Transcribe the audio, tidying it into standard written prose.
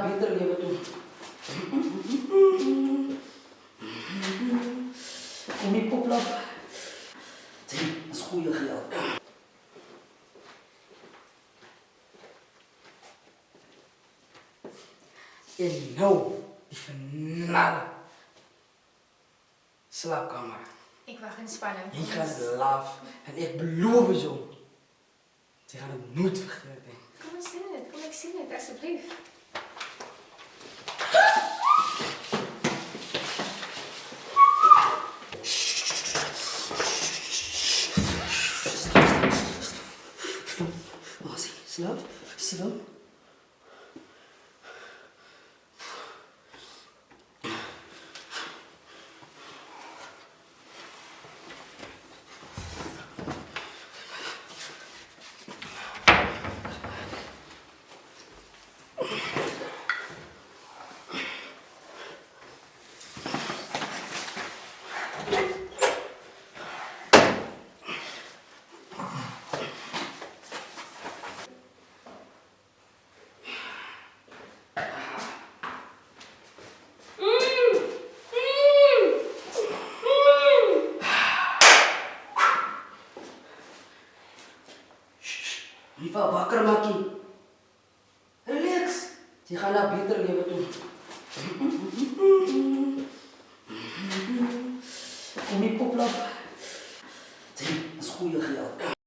naar beter leven toe. Kom hier, poplap. Zie, dat is goede geld. En nou, die vernare slaapkamer. Ik wacht in spanning. Jij gaat het laf en ik beloof je zo. Ze gaan het nooit vergeten. Kom ik zie het, alsjeblieft. Oh, zie, slaap, slaap. Riva, wakker maakie. Relax. Ze gaan naar beter leven toe. Kom hier, poplap. Zie, dat is goede geld.